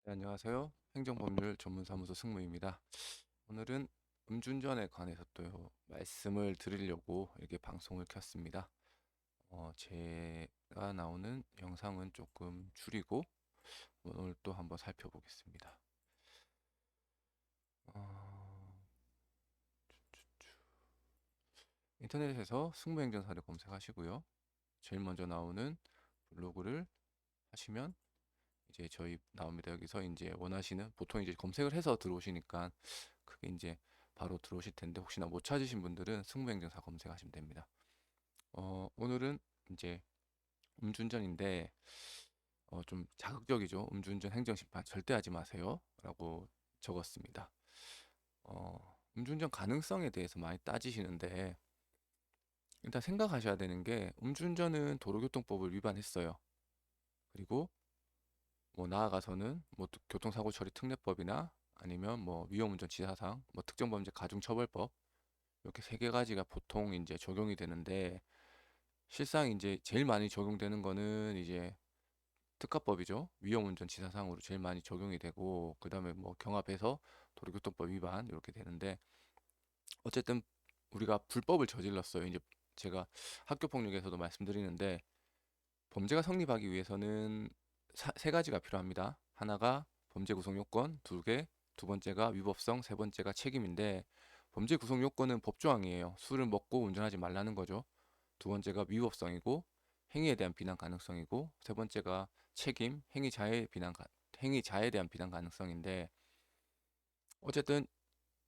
네, 안녕하세요. 행정법률 전문사무소 승무입니다. 오늘은 음주운전에 관해서 또 말씀을 드리려고 이렇게 방송을 켰습니다. 제가 나오는 영상은 조금 줄이고 오늘 또 한번 살펴보겠습니다. 어, 인터넷에서 승무행정사를 검색하시고요. 제일 먼저 나오는 블로그를 하시면 이제 저희 나옵니다. 여기서 이제 원하시는 보통 이제 검색을 해서 들어오시니까 그게 이제 바로 들어오실 텐데 혹시나 못 찾으신 분들은 승무행정사 검색하시면 됩니다. 오늘은 이제 음주운전인데 좀 자극적이죠. 음주운전 행정심판 절대 하지 마세요. 라고 적었습니다. 음주운전 가능성에 대해서 많이 따지시는데 일단 생각하셔야 되는 게 음주운전은 도로교통법을 위반했어요. 그리고 뭐 나아가서는 뭐 교통사고 처리 특례법이나 아니면 뭐 위험운전 지사상, 뭐 특정범죄 가중처벌법 이렇게 세 개 가지가 보통 이제 적용이 되는데 실상 이제 제일 많이 적용되는 거는 이제 특가법이죠. 위험운전 지사상으로 제일 많이 적용이 되고 그다음에 뭐 경합해서 도로교통법 위반 이렇게 되는데 어쨌든 우리가 불법을 저질렀어요. 이제 제가 학교폭력에서도 말씀드리는데 범죄가 성립하기 위해서는 세 가지가 필요합니다. 하나가 범죄 구성 요건, 두 번째가 위법성, 세 번째가 책임인데 범죄 구성 요건은 법조항이에요. 술을 먹고 운전하지 말라는 거죠. 두 번째가 위법성이고 행위에 대한 비난 가능성이고 세 번째가 책임, 행위 자해에 대한 비난 가능성인데 어쨌든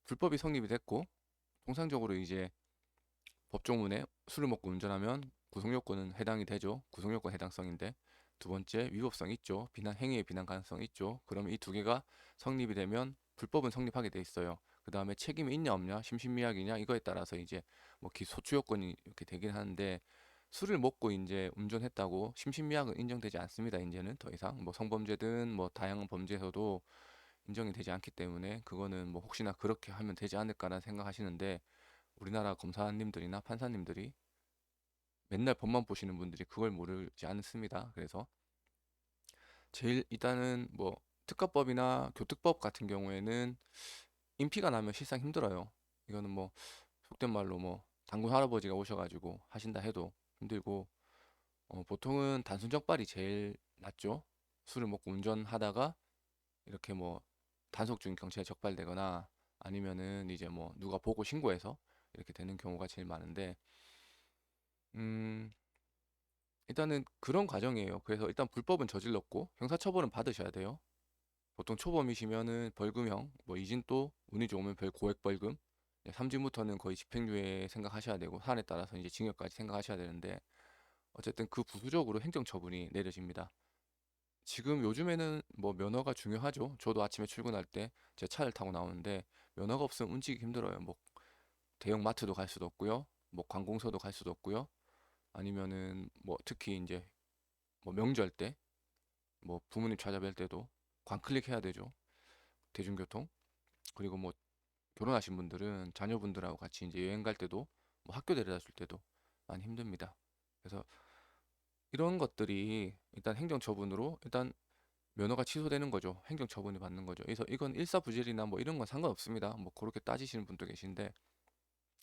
불법이 성립이 됐고 통상적으로 이제 법조문에 술을 먹고 운전하면 구성요건은 해당이 되죠. 구성요건 해당성인데 두 번째 위법성 있죠. 행위의 비난 가능성 있죠. 그러면 이 두 개가 성립이 되면 불법은 성립하게 돼 있어요. 그 다음에 책임이 있냐 없냐, 심신미약이냐 이거에 따라서 이제 뭐 기소추 요건이 이렇게 되긴 하는데 술을 먹고 이제 운전했다고 심신미약은 인정되지 않습니다. 이제는 더 이상 뭐 성범죄든 뭐 다양한 범죄에서도 인정이 되지 않기 때문에 그거는 뭐 혹시나 그렇게 하면 되지 않을까라는 생각하시는데 우리나라 검사님들이나 판사님들이 맨날 법만 보시는 분들이 그걸 모르지 않습니다. 그래서 제일 일단은 뭐 특가법이나 교특법 같은 경우에는 인피가 나면 실상 힘들어요. 이거는 뭐 속된 말로 뭐 단군 할아버지가 오셔가지고 하신다 해도 힘들고 보통은 단순 적발이 제일 낫죠. 술을 먹고 운전하다가 이렇게 뭐 단속 중인 경찰에 적발되거나 아니면은 이제 뭐 누가 보고 신고해서 이렇게 되는 경우가 제일 많은데 음 일단은 그런 과정이에요. 그래서 일단 불법은 저질렀고 형사처벌은 받으셔야 돼요. 보통 초범이시면은 벌금형, 뭐 이진또 운이 좋으면 별 고액 벌금, 삼진부터는 거의 집행유예 생각하셔야 되고 사안에 따라서 이제 징역까지 생각하셔야 되는데 어쨌든 그 부수적으로 행정처분이 내려집니다. 지금 요즘에는 뭐 면허가 중요하죠. 저도 아침에 출근할 때 제 차를 타고 나오는데 면허가 없으면 움직이기 힘들어요. 뭐 대형 마트도 갈 수도 없고요. 뭐 관공서도 갈 수도 없고요. 아니면은 뭐 특히 이제 뭐 명절 때 뭐 부모님 찾아뵐 때도 광클릭 해야 되죠. 대중교통. 그리고 뭐 결혼하신 분들은 자녀분들하고 같이 이제 여행 갈 때도 뭐 학교 데려다 줄 때도 많이 힘듭니다. 그래서 이런 것들이 일단 행정처분으로 일단 면허가 취소되는 거죠. 행정처분이 받는 거죠. 그래서 이건 일사부질이나 뭐 이런 건 상관없습니다. 뭐 그렇게 따지시는 분도 계신데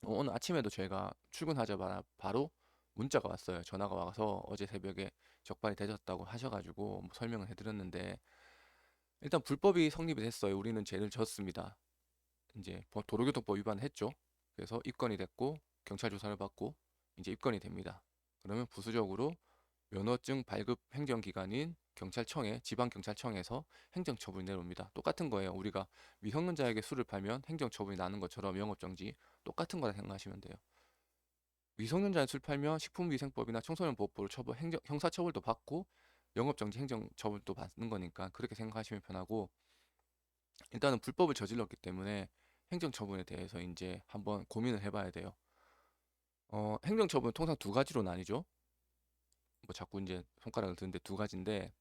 오늘 아침에도 제가 출근하자마자 바로 문자가 왔어요. 전화가 와서 어제 새벽에 적발이 되셨다고 하셔가지고 뭐 설명을 해드렸는데 일단 불법이 성립이 됐어요. 우리는 죄를 졌습니다. 이제 도로교통법 위반했죠. 그래서 입건이 됐고 경찰 조사를 받고 이제 입건이 됩니다. 그러면 부수적으로 면허증 발급 행정기관인 경찰청에 지방경찰청에서 행정처분이 내려옵니다. 똑같은 거예요. 우리가 미성년자에게 술을 팔면 행정처분이 나는 것처럼 영업정지 똑같은 거라 생각하시면 돼요. 미성년자에 술 팔면 식품위생법이나 청소년보호법으로 형사처벌도 받고 영업정지 행정처벌도 받는 거니까 그렇게 생각하시면 편하고 일단은 불법을 저질렀기 때문에 행정처분에 대해서 이제 한번 고민을 해봐야 돼요. 행정처분 통상 두 가지로 나뉘죠. 뭐 자꾸 이제 손가락을 드는데 두 가지인데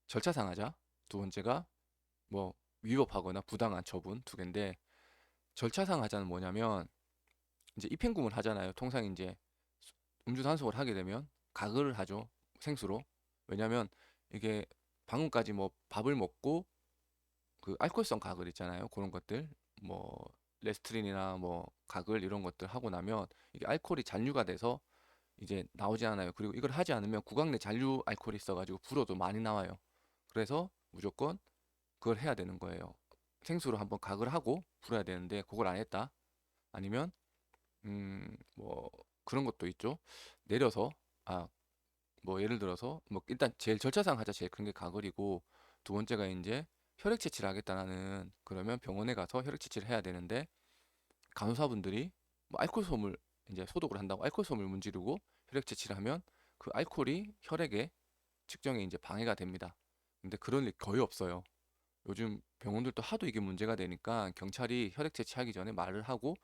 절차상 하자. 두 번째가 뭐 위법하거나 부당한 처분 두 개인데 절차상 하자는 뭐냐면 이제 입행금을 하잖아요. 통상 이제 음주 단속을 하게 되면 가글을 하죠. 생수로. 왜냐면 이게 방금까지 뭐 밥을 먹고 그 알코올성 가글 있잖아요. 그런 것들 뭐 레스트린이나 뭐 가글 이런 것들 하고 나면 이게 알코올이 잔류가 돼서 이제 나오지 않아요. 그리고 이걸 하지 않으면 구강 내 잔류 알코올이 있어가지고 불어도 많이 나와요. 그래서 무조건 그걸 해야 되는 거예요. 생수로 한번 가글 하고 불어야 되는데 그걸 안 했다. 아니면 뭐 그런 것도 있죠. 내려서 뭐 예를 들어서 뭐 일단 제일 절차상 하자 제일 큰 게 가글이고 두 번째가 이제 혈액 채취를 하겠다는 그러면 병원에 가서 혈액 채취를 해야 되는데 간호사분들이 뭐 알코올 솜을 이제 소독을 한다고 알코올 솜을 문지르고 혈액 채취를 하면 그 알코올이 혈액에 측정에 이제 방해가 됩니다. 근데 그런 일 거의 없어요. 요즘 병원들도 하도 이게 문제가 되니까 경찰이 혈액 채취하기 전에 말을 하고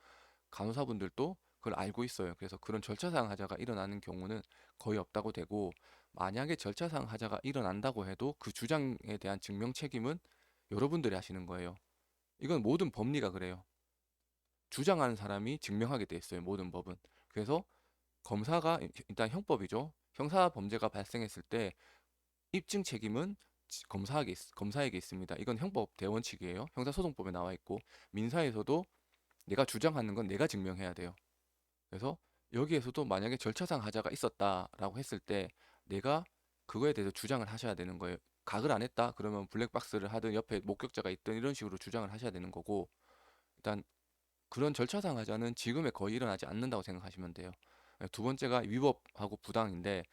간호사분들도 그걸 알고 있어요. 그래서 그런 절차상 하자가 일어나는 경우는 거의 없다고 되고 만약에 절차상 하자가 일어난다고 해도 그 주장에 대한 증명 책임은 여러분들이 하시는 거예요. 이건 모든 법리가 그래요. 주장하는 사람이 증명하게 돼 있어요. 모든 법은. 그래서 검사가 일단 형법이죠. 형사 범죄가 발생했을 때 입증 책임은 검사에게 있습니다. 이건 형법 대원칙이에요. 형사소송법에 나와 있고 민사에서도 내가 주장하는 건 내가 증명해야 돼요. 그래서 여기에서도 만약에 절차상 하자가 있었다라고 했을 때 내가 그거에 대해서 주장을 하셔야 되는 거예요. 각을 안 했다 그러면 블랙박스를 하든 옆에 목격자가 있든 이런 식으로 주장을 하셔야 되는 거고 일단 그런 절차상 하자는 지금에 거의 일어나지 않는다고 생각하시면 돼요. 두 번째가 위법하고 부당인데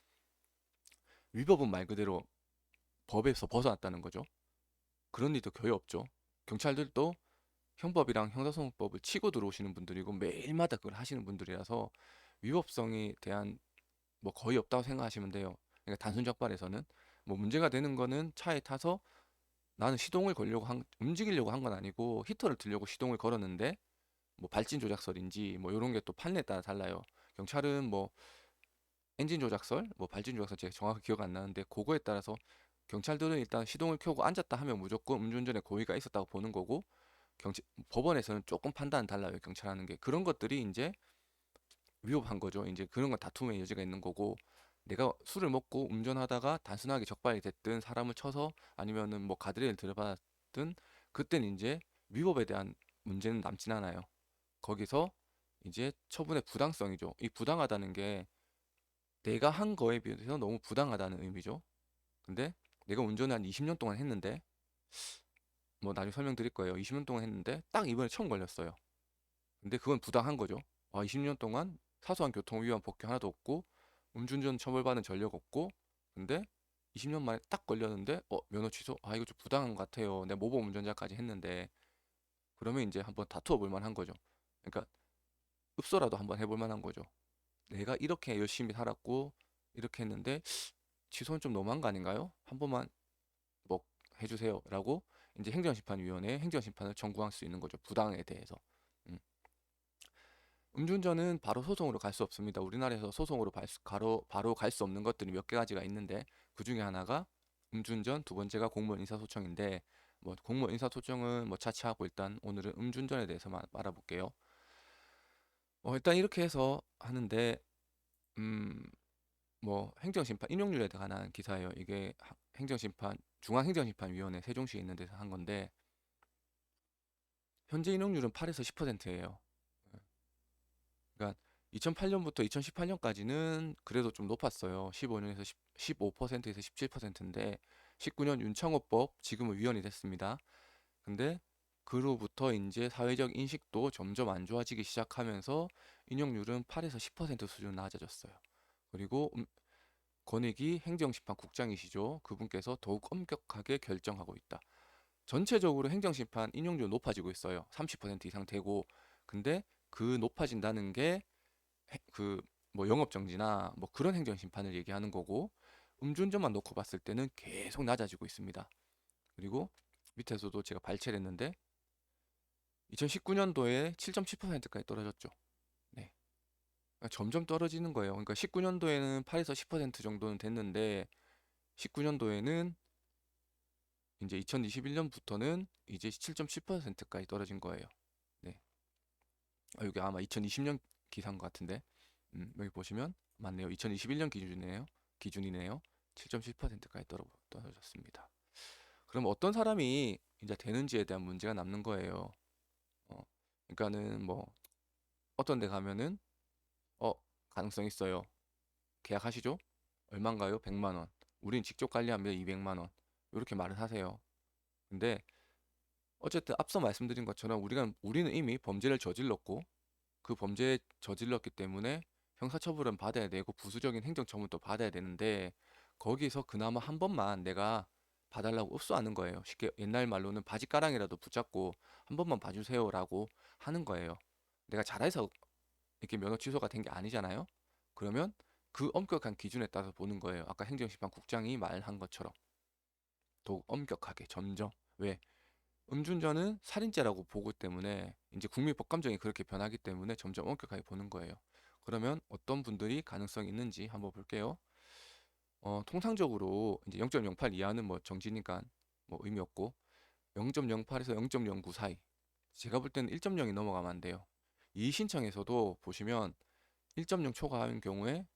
위법은 말 그대로 법에서 벗어났다는 거죠. 그런 일도 거의 없죠. 경찰들도 형법이랑 형사소송법을 치고 들어오시는 분들이고 매일마다 그걸 하시는 분들이라서 위법성에 대한 뭐 거의 없다고 생각하시면 돼요. 그러니까 단순 적발에서는 뭐 문제가 되는 거는 차에 타서 나는 시동을 걸려고 움직이려고 한 건 아니고 히터를 들려고 시동을 걸었는데 뭐 발진 조작설인지 뭐 이런 게 또 판례에 따라 달라요. 경찰은 뭐 엔진 조작설, 뭐 발진 조작설 제가 정확히 기억 안 나는데 그거에 따라서 경찰들은 일단 시동을 켜고 앉았다 하면 무조건 음주운전에 고의가 있었다고 보는 거고 법원에서는 조금 판단은 달라요. 경찰하는 게 그런 것들이 이제 위법한 거죠. 이제 그런 건 다툼의 여지가 있는 거고 내가 술을 먹고 운전하다가 단순하게 적발이 됐든 사람을 쳐서 아니면은 뭐 가드레일 들여받았든 그때는 이제 위법에 대한 문제는 남진 않아요. 거기서 이제 처분의 부당성이죠. 이 부당하다는 게 내가 한 거에 비해서 너무 부당하다는 의미죠. 근데 내가 운전을 한 20년 동안 했는데 뭐 나중에 설명드릴 거예요. 20년 동안 했는데 딱 이번에 처음 걸렸어요. 근데 그건 부당한 거죠. 20년 동안 사소한 교통위반 법규 하나도 없고 음주운전 처벌받은 전력 없고 근데 20년 만에 딱 걸렸는데 면허 취소? 이거 좀 부당한 것 같아요. 내가 모범 운전자까지 했는데 그러면 이제 한번 다투어 볼 만한 거죠. 그러니까 읍소라도 한번 해볼 만한 거죠. 내가 이렇게 열심히 살았고 이렇게 했는데 취소는 좀 너무한 거 아닌가요? 한 번만 뭐 해주세요라고 이제 행정심판위원회에 행정심판을 청구할 수 있는 거죠. 부당에 대해서. 음. 음주운전은 바로 소송으로 갈 수 없습니다. 우리나라에서 소송으로 바로 갈 수 없는 것들이 몇 가지가 있는데 그 중에 하나가 음주운전, 두 번째가 공무원 인사소송인데 뭐 공무원 인사소송은 뭐 차치하고 일단 오늘은 음주운전에 대해서만 알아볼게요. 일단 이렇게 해서 하는데 음, 뭐 행정심판 인용률에 관한 기사예요. 이게 행정심판 중앙행정심판위원회 세종시에 있는 데서 한 건데 현재 인용률은 8에서 10%예요. 그러니까 2008년부터 2018년까지는 그래도 좀 높았어요. 15년에서 15%에서 17%인데 19년 윤창호법 지금은 위헌이 됐습니다. 근데 그로부터 이제 사회적 인식도 점점 안 좋아지기 시작하면서 인용률은 8에서 10% 수준 낮아졌어요. 그리고 권익위 행정심판 국장이시죠. 그분께서 더욱 엄격하게 결정하고 있다. 전체적으로 행정심판 인용률 높아지고 있어요. 30% 이상 되고 근데 그 높아진다는 게 그 뭐 영업정지나 뭐 그런 행정심판을 얘기하는 거고 음주운전만 놓고 봤을 때는 계속 낮아지고 있습니다. 그리고 밑에서도 제가 발췌를 했는데 2019년도에 7.7%까지 떨어졌죠. 네. 그러니까 점점 떨어지는 거예요. 그러니까 19년도에는 8에서 10% 정도는 됐는데 19년도에는 이제 2021년부터는 이제 7.7%까지 떨어진 거예요. 네. 여기 아마 2020년 기사인 것 같은데 여기 보시면 맞네요. 2021년 기준이네요. 7.7%까지 떨어졌습니다. 그럼 어떤 사람이 이제 되는지에 대한 문제가 남는 거예요. 어, 그러니까는 뭐 어떤 데 가면은 어, 가능성 있어요. 계약하시죠? 얼마인가요? 100만 원. 우린 직접 관리하면 200만 원. 이렇게 말을 하세요. 근데 어쨌든 앞서 말씀드린 것처럼 우리는 이미 범죄를 저질렀고 그 범죄에 저질렀기 때문에 형사처벌은 받아야 되고 부수적인 행정처분도 받아야 되는데 거기서 그나마 한 번만 내가 봐달라고 읍수하는 거예요. 쉽게 옛날 말로는 바지가랑이라도 붙잡고 한 번만 봐주세요라고 하는 거예요. 내가 잘해서 이렇게 면허 취소가 된 게 아니잖아요. 그러면 그 엄격한 기준에 따라서 보는 거예요. 아까 행정심판국장이 말한 것처럼 더욱 엄격하게 점점. 왜? 음주운전은 살인죄라고 보고 때문에 이제 국민 법감정이 그렇게 변하기 때문에 점점 엄격하게 보는 거예요. 그러면 어떤 분들이 가능성이 있는지 한번 볼게요. 통상적으로 이제 0.08 이하는 뭐 정지니까 뭐 의미 없고 0.08에서 0.09 사이. 제가 볼 때는 1.0이 넘어가면 안 돼요. 이의 신청에서도 보시면 1.0 초과하는 경우에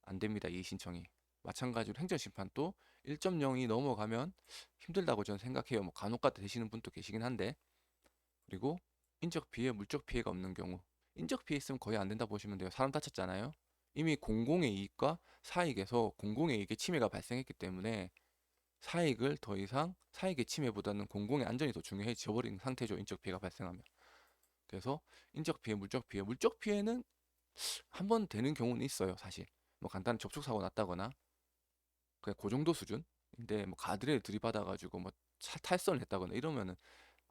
안 됩니다. 이의 신청이. 마찬가지로 행정심판도 1.0이 넘어가면 힘들다고 저는 생각해요. 뭐 간혹가다 되시는 분도 계시긴 한데. 그리고 인적 피해, 물적 피해가 없는 경우. 인적 피해 있으면 거의 안 된다 보시면 돼요. 사람 다쳤잖아요. 이미 공공의 이익과 사익에서 공공의 이익의 침해가 발생했기 때문에 사익을 더 이상 사익의 침해보다는 공공의 안전이 더 중요해져 버린 상태죠. 인적 피해가 발생하면. 그래서 인적 피해, 물적 피해는 한 번 되는 경우는 있어요. 사실. 뭐 간단한 접촉사고 났다거나 그냥 그 정도 수준인데 뭐 가드레일 들이받아가지고 뭐 탈선을 했다거나 이러면은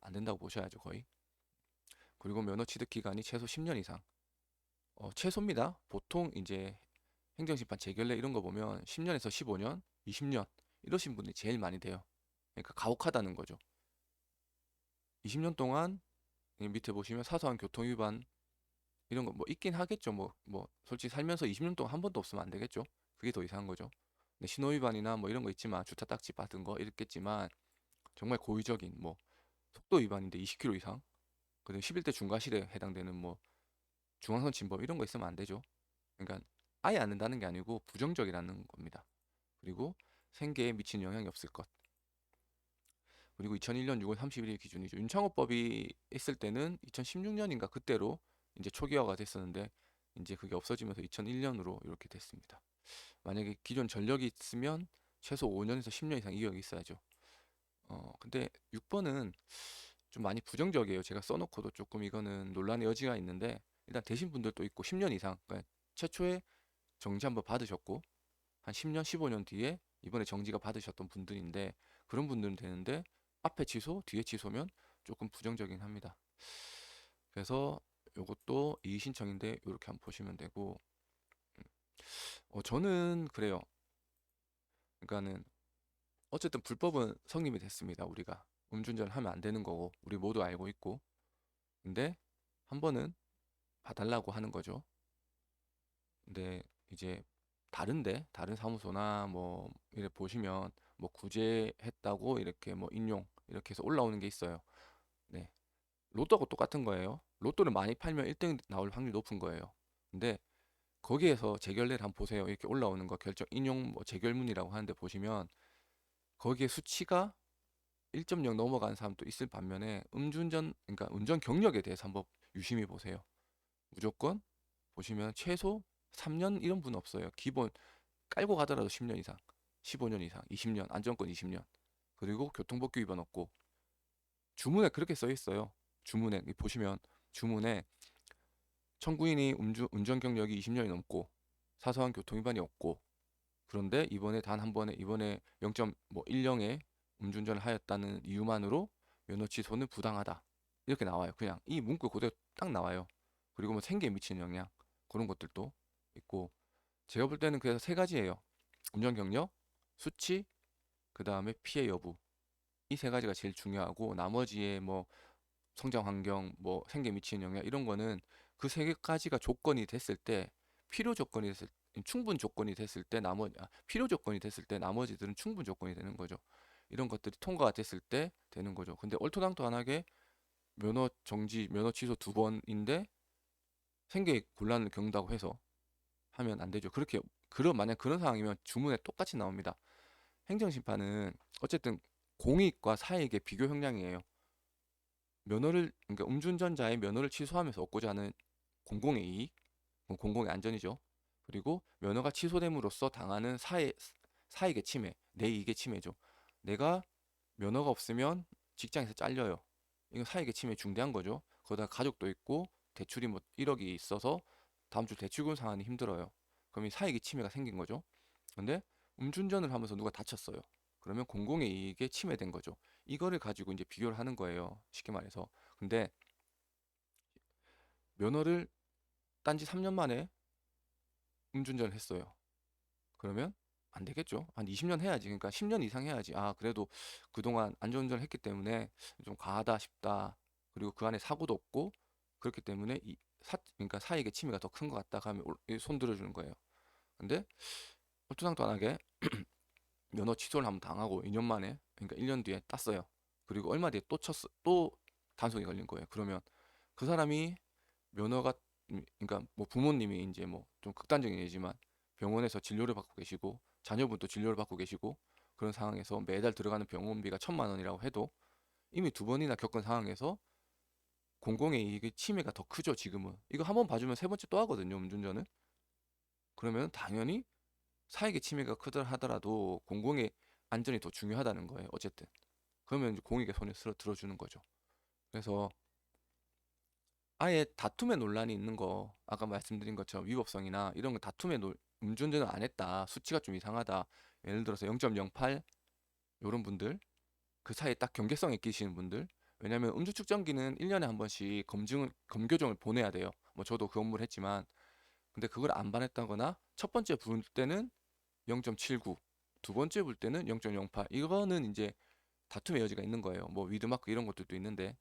안 된다고 보셔야죠. 거의. 그리고 면허 취득 기간이 최소 10년 이상. 최소입니다. 보통 이제 행정심판 재결례 이런 거 보면 10년에서 15년, 20년 이러신 분이 제일 많이 돼요. 그러니까 가혹하다는 거죠. 20년 동안 밑에 보시면 사소한 교통위반 이런 거 뭐 있긴 하겠죠. 뭐 솔직히 살면서 20년 동안 한 번도 없으면 안 되겠죠. 그게 더 이상한 거죠. 근데 신호위반이나 뭐 이런 거 있지만 주차 딱지 받은 거 있겠지만 정말 고의적인 뭐 속도 위반인데 20km 이상 그다음 11대 중과실에 해당되는 뭐 중앙선 침범 이런 거 있으면 안 되죠. 그러니까 아예 안 된다는 게 아니고 부정적이라는 겁니다. 그리고 생계에 미친 영향이 없을 것. 그리고 2001년 6월 31일 기준이죠. 윤창호법이 있을 때는 2016년인가 그때로 이제 초기화가 됐었는데 이제 그게 없어지면서 2001년으로 이렇게 됐습니다. 만약에 기존 전력이 있으면 최소 5년에서 10년 이상 이력이 있어야죠. 근데 6번은 좀 많이 부정적이에요. 제가 써놓고도 조금 이거는 논란의 여지가 있는데 일단 되신 분들도 있고 10년 이상, 그러니까 최초에 정지 한번 받으셨고 한 10년, 15년 뒤에 이번에 정지가 받으셨던 분들인데 그런 분들은 되는데 앞에 취소, 뒤에 취소면 조금 부정적이긴 합니다. 그래서 요것도 이의 신청인데 이렇게 한번 보시면 되고 저는 그래요. 그러니까는 어쨌든 불법은 성립이 됐습니다. 우리가 음주운전 하면 안 되는 거고 우리 모두 알고 있고 근데 한 번은 봐달라고 하는 거죠. 근데 이제 다른 사무소나 뭐 이렇게 보시면 뭐 구제했다고 이렇게 뭐 인용 이렇게 해서 올라오는 게 있어요. 네. 로또하고 똑같은 거예요. 로또를 많이 팔면 1등 나올 확률이 높은 거예요. 근데 거기에서 재결례를 한번 보세요. 이렇게 올라오는 거 결정 인용 뭐 재결문이라고 하는데 보시면 거기에 수치가 1.0 넘어가는 사람도 있을 반면에 음주운전 그러니까 운전 경력에 대해서 한번 유심히 보세요. 무조건 보시면 최소 3년 이런 분 없어요. 기본 깔고 가더라도 10년 이상, 15년 이상, 20년, 안전권 20년. 그리고 교통법규 위반 없고 주문에 그렇게 써 있어요. 주문에 보시면 주문에 청구인이 운전 경력이 20년이 넘고 사소한 교통 위반이 없고 그런데 이번에 단 한 번에 이번에 0.10에 음주운전을 하였다는 이유만으로 면허 취소는 부당하다. 이렇게 나와요. 그냥 이 문구 그대로 딱 나와요. 그리고 뭐 생계에 미치는 영향 그런 것들도 있고 제가 볼 때는 그래서 세 가지예요. 운전 경력, 수치, 그 다음에 피해 여부. 이 세 가지가 제일 중요하고 나머지의 뭐 성장 환경, 뭐 생계에 미치는 영향 이런 거는 그 세 가지가 조건이 됐을 때 필요 조건이 됐을 충분 조건이 됐을 때 필요 조건이 됐을 때 나머지들은 충분 조건이 되는 거죠. 이런 것들이 통과가 됐을 때 되는 거죠. 근데 얼토당토안하게 면허 정지, 면허 취소 2번인데 생계에 곤란을 겪는다고 해서 하면 안 되죠. 만약 그런 상황이면 주문에 똑같이 나옵니다. 행정심판은 어쨌든 공익과 사익의 비교 형량이에요. 그러니까 음주운전자의 면허를 취소하면서 얻고자 하는 공공의 이익, 공공의 안전이죠. 그리고 면허가 취소됨으로써 당하는 사익의 침해, 내 이익의 침해죠. 내가 면허가 없으면 직장에서 잘려요. 이건 사익의 침해 중대한 거죠. 거기다 가족도 있고 대출이 뭐 1억이 있어서 다음 주 대출금 상환이 힘들어요. 그럼 이 사익의 침해가 생긴 거죠. 근데 음주운전을 하면서 누가 다쳤어요. 그러면 공공의 이익에 침해된 거죠. 이거를 가지고 이제 비교를 하는 거예요. 쉽게 말해서. 근데 면허를 딴지 3년 만에 음주운전을 했어요. 그러면 안 되겠죠. 한 20년 해야지. 그러니까 10년 이상 해야지. 아, 그래도 그동안 안전운전을 했기 때문에 좀 과하다 싶다. 그리고 그 안에 사고도 없고 그렇기 때문에 그러니까 사익의 침해가 더 큰 것 같다 하면 손 들어주는 거예요. 근데 얼토당토하게 면허 취소를 한번 당하고 2년 만에, 그러니까 1년 뒤에 땄어요. 그리고 얼마 뒤에 또 단속이 걸린 거예요. 그러면 그 사람이 면허가 그러니까 뭐 부모님이 이제 뭐 좀 극단적인 예지만 병원에서 진료를 받고 계시고 자녀분도 진료를 받고 계시고 그런 상황에서 매달 들어가는 병원비가 1,000만 원이라고 해도 이미 2번이나 겪은 상황에서 공공의 이익의 침해가 더 크죠. 지금은 이거 한 번 봐주면 세 번째 또 하거든요, 음주운전은. 그러면 당연히 사익의 침해가 크더 하더라도 공공의 안전이 더 중요하다는 거예요. 어쨌든 그러면 이제 공익의 손에 들어주는 거죠. 그래서 아예 다툼의 논란이 있는 거, 아까 말씀드린 것처럼 위법성이나 이런 거 음주운전을 안 했다, 수치가 좀 이상하다, 예를 들어서 0.08 이런 분들, 그 사이에 딱 경계성에 끼시는 분들. 왜냐면 음주 측정기는 1년에 한 번씩 검교정을 보내야 돼요. 뭐 저도 그 업무를 했지만, 근데 그걸 안 받았다거나 첫 번째 부를 때는 0.79, 두 번째 볼 때는 0.08, 이거는 이제 다툼의 여지가 있는 거예요. 뭐 위드마크 이런 것들도 있는데,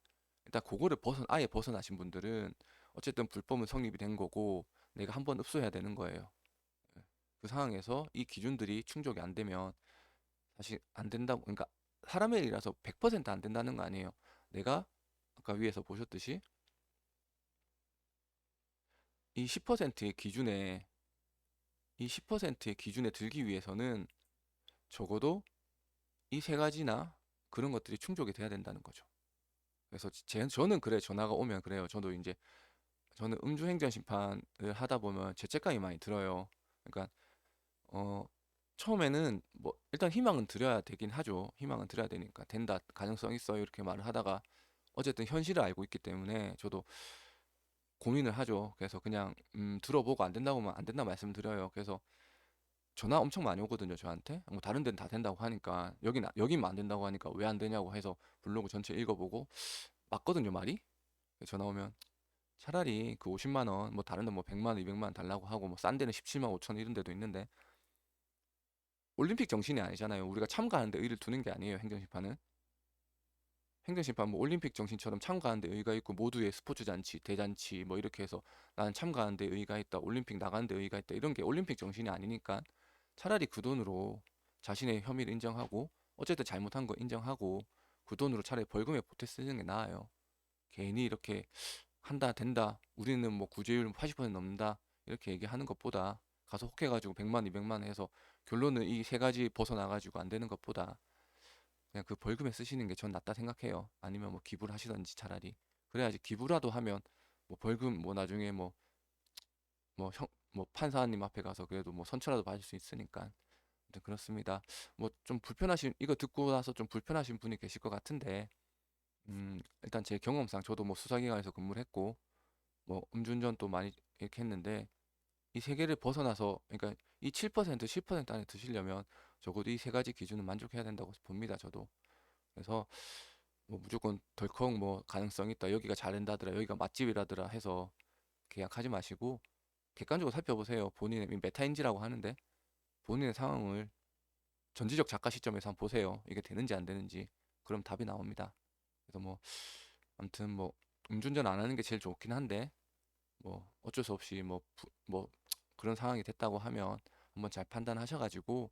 일단 그거를 아예 벗어나신 분들은 어쨌든 불법은 성립이 된 거고 내가 한번 흡수해야 되는 거예요. 예. 그 상황에서 이 기준들이 충족이 안 되면 사실 안 된다고, 그러니까 사람의 일이라서 100%안 된다는 거 아니에요. 내가 아까 위에서 보셨듯이 이 10%의 기준에 이 10%의 기준에 들기 위해서는 적어도 이 세 가지나 그런 것들이 충족이 돼야 된다는 거죠. 그래서 저는 그래, 전화가 오면 그래요. 저는 음주행전 심판을 하다 보면 죄책감이 많이 들어요. 그러니까 어 처음에는 뭐 일단 희망은 드려야 되긴 하죠. 희망은 드려야 되니까 된다, 가능성 있어요, 이렇게 말을 하다가 어쨌든 현실을 알고 있기 때문에 저도 고민을 하죠. 그래서 그냥 들어보고 안 된다고 하면 안 된다 말씀드려요. 그래서 전화 엄청 많이 오거든요, 저한테. 뭐 다른 데는 다 된다고 하니까 여기만 안 된다고 하니까 왜 안 되냐고 해서 블로그 전체 읽어보고 맞거든요, 말이. 전화 오면 차라리 그 50만 원, 뭐 다른 데 뭐 100만 원, 200만 원 달라고 하고 뭐 싼 데는 17만 5천 원 이런 데도 있는데 올림픽 정신이 아니잖아요. 우리가 참가하는데 의의를 두는 게 아니에요, 행정심판은. 행정심판 뭐 올림픽 정신처럼 참가하는데 의의가 있고 모두의 스포츠 잔치, 대잔치 뭐 이렇게 해서 나는 참가하는데 의의가 있다, 올림픽 나가는데 의의가 있다, 이런 게 올림픽 정신이 아니니까 차라리 그 돈으로 자신의 혐의를 인정하고 어쨌든 잘못한 거 인정하고 그 돈으로 차라리 벌금에 보태 쓰는 게 나아요. 괜히 이렇게 한다 된다, 우리는 뭐 구제율 80% 넘는다 이렇게 얘기하는 것보다 가서 혹해가지고 100만 200만 해서 결론은 이 세 가지 벗어나가지고 안 되는 것보다 그냥 그 벌금에 쓰시는 게 전 낫다 생각해요. 아니면 뭐 기부를 하시던지 차라리. 그래야지 기부라도 하면 뭐 벌금 뭐 나중에 뭐 판사님 앞에 가서 그래도 뭐 선처라도 받을 수 있으니까. 아무튼 그렇습니다. 뭐 좀 이거 듣고 나서 좀 불편하신 분이 계실 것 같은데 일단 제 경험상 저도 뭐 수사기관에서 근무를 했고 뭐 음주운전도 많이 이렇게 했는데 이 세 개를 벗어나서, 그러니까 이 7% 10% 안에 드시려면 적어도 이 세 가지 기준은 만족해야 된다고 봅니다, 저도. 그래서 뭐 무조건 덜컥 뭐 가능성 있다, 여기가 잘 된다더라, 여기가 맛집이라더라 해서 계약하지 마시고 객관적으로 살펴보세요. 본인의 메타인지라고 하는데 본인의 상황을 전지적 작가 시점에서 한번 보세요. 이게 되는지 안 되는지. 그럼 답이 나옵니다. 그래서 뭐 아무튼 뭐 음주운전 안 하는 게 제일 좋긴 한데 뭐 어쩔 수 없이 뭐 그런 상황이 됐다고 하면 한번 잘 판단하셔가지고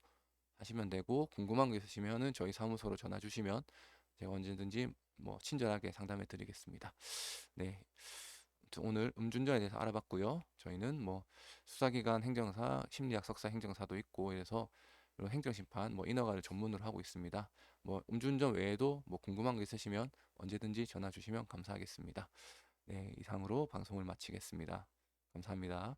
하시면 되고, 궁금한 거 있으시면은 저희 사무소로 전화 주시면 제가 언제든지 뭐 친절하게 상담해 드리겠습니다. 네. 아무튼 오늘 음주운전에 대해서 알아봤고요. 저희는 뭐 수사기관 행정사, 심리학 석사 행정사도 있고 이래서 그리고 행정심판, 뭐 인허가를 전문으로 하고 있습니다. 뭐 음주운전 외에도 뭐 궁금한 거 있으시면 언제든지 전화 주시면 감사하겠습니다. 네, 이상으로 방송을 마치겠습니다. 감사합니다.